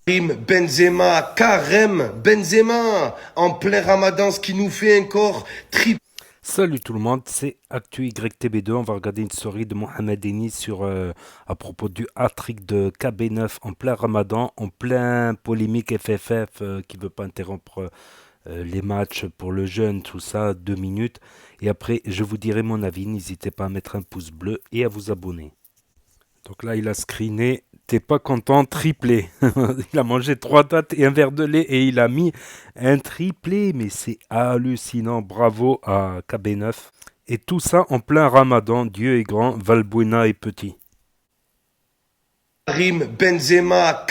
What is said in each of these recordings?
Karim Benzema, en plein Ramadan, ce qui nous fait encore triper. Salut tout le monde, c'est Actu YTB2. On va regarder une story de Mohamed Eni à propos du hat-trick de KB9 en plein Ramadan, en plein polémique FFF qui veut pas interrompre les matchs pour le jeûne, tout ça, 2 minutes. Et après, je vous dirai mon avis. N'hésitez pas à mettre un pouce bleu et à vous abonner. Donc là, il a screené. T'es pas content, triplé. Il a mangé 3 dattes et un verre de lait et il a mis un triplé. Mais c'est hallucinant. Bravo à KB9. Et tout ça en plein ramadan. Dieu est grand, Valbuena est petit. Karim Benzema,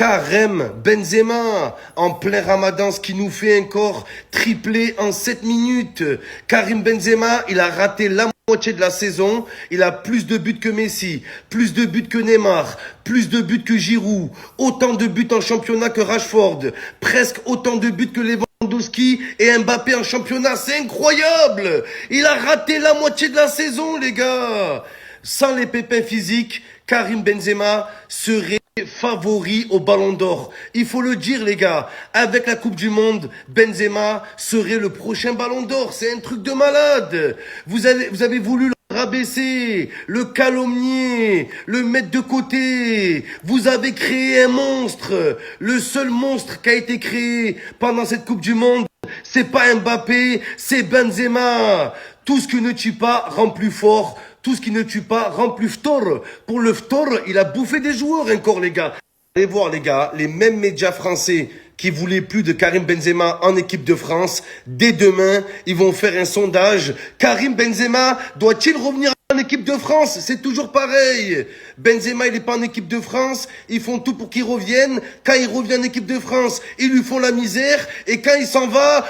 en plein Ramadan, ce qui nous fait encore tripler en 7 minutes. Karim Benzema, il a raté la moitié de la saison. Il a plus de buts que Messi, plus de buts que Neymar, plus de buts que Giroud, autant de buts en championnat que Rashford, presque autant de buts que Lewandowski et Mbappé en championnat. C'est incroyable. Il a raté la moitié de la saison, les gars. Sans les pépins physiques, Karim Benzema serait favori au Ballon d'Or. Il faut le dire, les gars. Avec la Coupe du Monde, Benzema serait le prochain Ballon d'Or. C'est un truc de malade. Vous avez voulu le rabaisser, le calomnier, le mettre de côté. Vous avez créé un monstre. Le seul monstre qui a été créé pendant cette Coupe du Monde, c'est pas Mbappé, c'est Benzema. Tout ce qui ne tue pas rend plus fort. Tout ce qui ne tue pas rend plus fort. Pour le fort, il a bouffé des joueurs encore, les gars. Allez voir, les gars, les mêmes médias français qui voulaient plus de Karim Benzema en équipe de France, dès demain, ils vont faire un sondage. Karim Benzema doit-il revenir en équipe de France? C'est toujours pareil. Benzema, il n'est pas en équipe de France. Ils font tout pour qu'il revienne. Quand il revient en équipe de France, ils lui font la misère. Et quand il s'en va,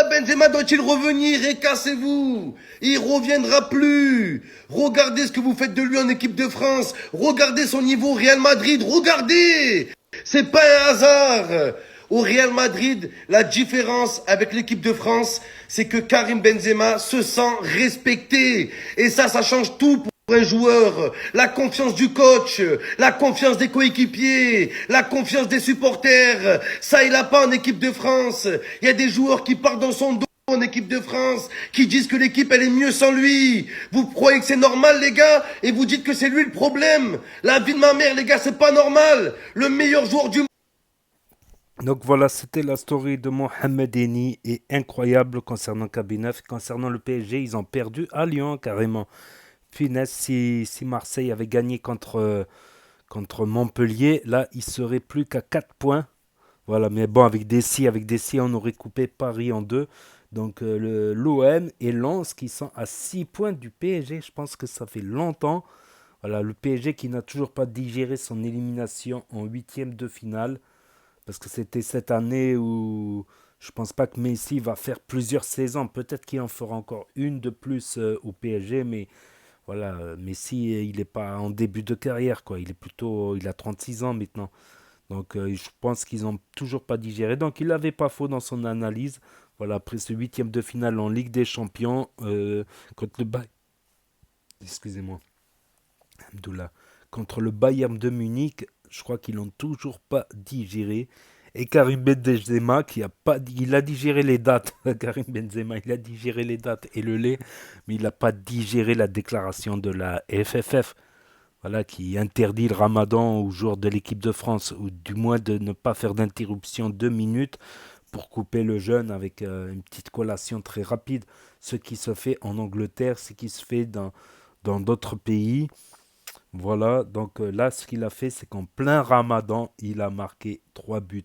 Benzema doit-il revenir? Et cassez-vous. Il reviendra plus. Regardez ce que vous faites de lui en équipe de France. Regardez son niveau au Real Madrid. Regardez. C'est pas un hasard. Au Real Madrid, la différence avec l'équipe de France, c'est que Karim Benzema se sent respecté. Et ça change tout pour un joueur. La confiance du coach, la confiance des coéquipiers, la confiance des supporters. Ça, il n'a pas en équipe de France. Il y a des joueurs qui partent dans son dos en équipe de France, qui disent que l'équipe elle est mieux sans lui. Vous croyez que c'est normal, les gars? Et vous dites que c'est lui le problème? La vie de ma mère, les gars, c'est pas normal. Le meilleur joueur du monde. Donc voilà, c'était la story de Mohamed Eni et incroyable concernant KB9. Concernant le PSG, ils ont perdu à Lyon carrément. Finesse, si Marseille avait gagné contre Montpellier, là, il serait plus qu'à 4 points. Voilà, mais bon, avec des si, on aurait coupé Paris en deux. Donc l'OM et Lens qui sont à 6 points du PSG. Je pense que ça fait longtemps. Voilà, le PSG qui n'a toujours pas digéré son élimination en huitième de finale. Parce que c'était cette année où je pense pas que Messi va faire plusieurs saisons. Peut-être qu'il en fera encore une de plus au PSG, mais voilà, Messi, il n'est pas en début de carrière, quoi. Il a 36 ans maintenant. Donc je pense qu'ils n'ont toujours pas digéré. Donc il n'avait pas faux dans son analyse. Voilà, après ce huitième de finale en Ligue des Champions contre le excusez-moi, Abdullah, contre le Bayern de Munich, je crois qu'ils l'ont toujours pas digéré. Et Karim Benzema qui a pas, il a digéré les dates. Karim Benzema, il a digéré les dates et le lait, mais il n'a pas digéré la déclaration de la FFF. Voilà, qui interdit le ramadan aux joueurs de l'équipe de France, ou du moins de ne pas faire d'interruption 2 minutes pour couper le jeûne avec une petite collation très rapide. Ce qui se fait en Angleterre, ce qui se fait dans d'autres pays. Voilà, donc là, ce qu'il a fait, c'est qu'en plein ramadan, il a marqué 3 buts.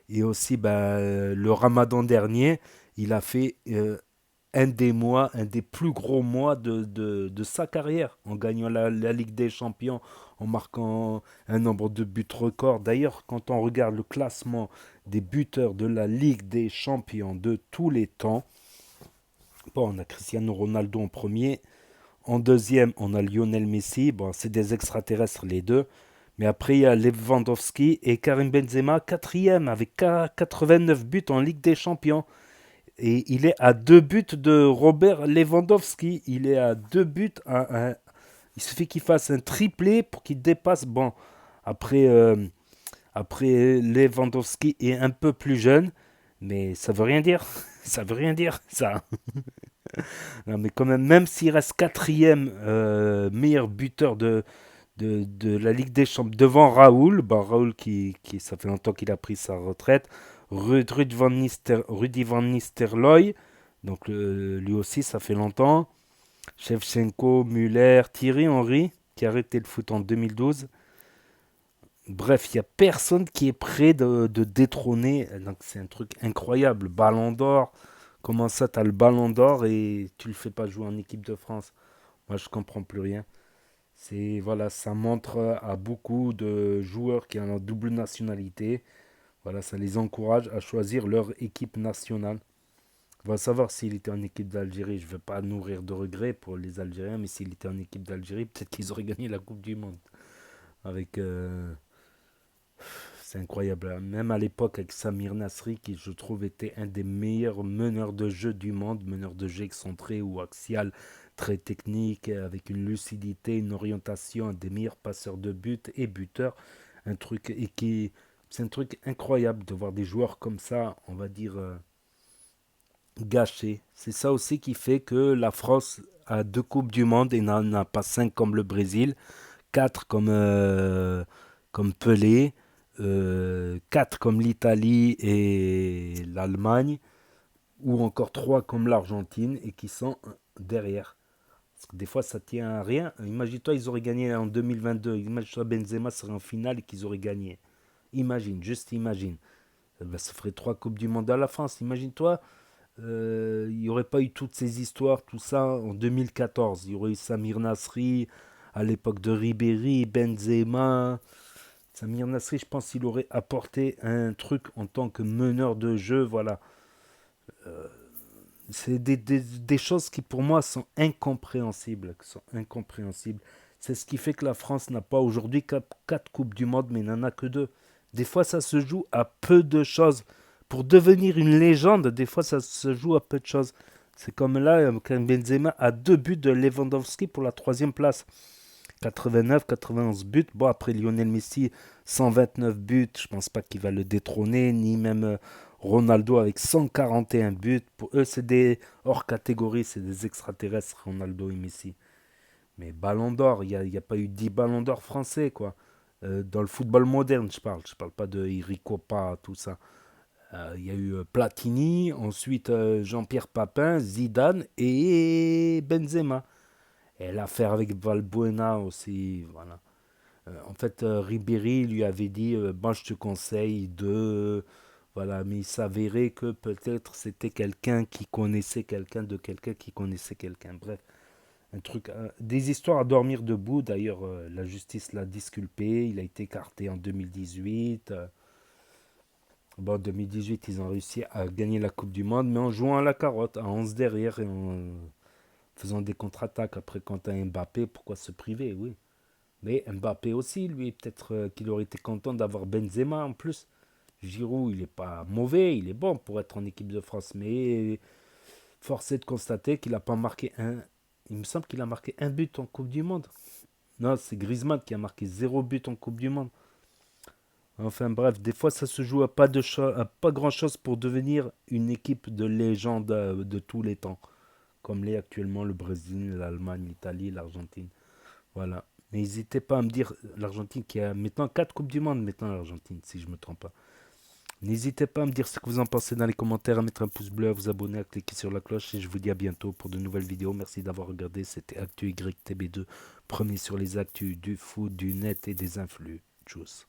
Et aussi, le ramadan dernier, il a fait un des plus gros mois de sa carrière, en gagnant la Ligue des Champions, en marquant un nombre de buts record. D'ailleurs, quand on regarde le classement des buteurs de la Ligue des Champions de tous les temps, bon, on a Cristiano Ronaldo en premier, en deuxième, on a Lionel Messi. Bon, c'est des extraterrestres les deux. Mais après, il y a Lewandowski et Karim Benzema, quatrième, avec 89 buts en Ligue des Champions. Et il est à 2 buts de Robert Lewandowski. Il est à 2 buts. Il suffit qu'il fasse un triplé pour qu'il dépasse. Bon, après, Après, Lewandowski est un peu plus jeune, mais ça veut rien dire. Ça veut rien dire, ça. Non, mais quand même, même s'il reste quatrième meilleur buteur de la Ligue des Champions devant Raoul, bah, Raoul ça fait longtemps qu'il a pris sa retraite, Rudy Van Nistelrooy, donc lui aussi ça fait longtemps, Shevchenko, Müller, Thierry Henry qui a arrêté le foot en 2012. Bref, il n'y a personne qui est prêt de détrôner. Donc c'est un truc incroyable. Ballon d'or. Comment ça, tu as le ballon d'or et tu le fais pas jouer en équipe de France? Moi, je comprends plus rien. C'est voilà, ça montre à beaucoup de joueurs qui ont la double nationalité. Voilà, ça les encourage à choisir leur équipe nationale. On va savoir s'il était en équipe d'Algérie. Je ne veux pas nourrir de regrets pour les Algériens, mais s'il était en équipe d'Algérie, peut-être qu'ils auraient gagné la Coupe du Monde. Avec, c'est incroyable. Même à l'époque, avec Samir Nasri, qui je trouve était un des meilleurs meneurs de jeu du monde, meneur de jeu excentré ou axial, très technique, avec une lucidité, une orientation, un des meilleurs passeurs de but et buteurs. Un truc, et qui, c'est un truc incroyable de voir des joueurs comme ça, on va dire, gâchés. C'est ça aussi qui fait que la France a 2 Coupes du Monde et n'en a pas 5 comme le Brésil, 4 comme Pelé, 4 comme l'Italie et l'Allemagne, ou encore 3 comme l'Argentine et qui sont derrière. Parce que des fois, ça tient à rien. Imagine-toi, ils auraient gagné en 2022. Imagine-toi, Benzema serait en finale et qu'ils auraient gagné. Imagine, juste imagine. Ben, ça ferait 3 Coupes du Monde à la France. Imagine-toi, il n'y aurait pas eu toutes ces histoires, tout ça en 2014. Il y aurait eu Samir Nasri à l'époque de Ribéry, Benzema. Samir Nasri, je pense qu'il aurait apporté un truc en tant que meneur de jeu. Voilà. C'est des choses qui pour moi sont incompréhensibles. C'est ce qui fait que la France n'a pas aujourd'hui 4 Coupes du Monde, mais n'en a que 2. Des fois, ça se joue à peu de choses. Pour devenir une légende, des fois, ça se joue à peu de choses. C'est comme là, quand Benzema a 2 buts de Lewandowski pour la troisième place. 89, 91 buts. Bon, après Lionel Messi, 129 buts. Je pense pas qu'il va le détrôner, ni même Ronaldo avec 141 buts. Pour eux, c'est des hors catégorie, c'est des extraterrestres, Ronaldo et Messi. Mais Ballon d'Or, il y a pas eu 10 Ballons d'Or français, quoi. Dans le football moderne, je parle. Je parle pas de Iricopa, tout ça. Il y a eu Platini, ensuite Jean-Pierre Papin, Zidane et Benzema. Et l'affaire avec Valbuena aussi, voilà. En fait, Ribéry lui avait dit, moi je te conseille de... Voilà, mais il s'avérait que peut-être c'était quelqu'un qui connaissait quelqu'un de quelqu'un qui connaissait quelqu'un. Bref, un truc, des histoires à dormir debout. D'ailleurs, la justice l'a disculpé. Il a été écarté en 2018. Bon, en 2018, ils ont réussi à gagner la Coupe du Monde, mais en jouant à la carotte, à 11 derrière et en faisant des contre-attaques. Après, quand tu as Mbappé, pourquoi se priver? Oui. Mais Mbappé aussi, lui, peut-être qu'il aurait été content d'avoir Benzema en plus. Giroud, il n'est pas mauvais, il est bon pour être en équipe de France, mais force est de constater qu'il n'a pas marqué un. Il me semble qu'il a marqué un but en Coupe du Monde. Non, c'est Griezmann qui a marqué 0 but en Coupe du Monde. Enfin bref, des fois ça se joue à pas grand chose pour devenir une équipe de légende de tous les temps, comme l'est actuellement le Brésil, l'Allemagne, l'Italie, l'Argentine. Voilà. N'hésitez pas à me dire, l'Argentine qui a maintenant 4 Coupes du Monde, maintenant l'Argentine, si je ne me trompe pas. N'hésitez pas à me dire ce que vous en pensez dans les commentaires, à mettre un pouce bleu, à vous abonner, à cliquer sur la cloche. Et je vous dis à bientôt pour de nouvelles vidéos. Merci d'avoir regardé. C'était Actu YTB2, premier sur les actus du foot, du net et des influx. Tchuss.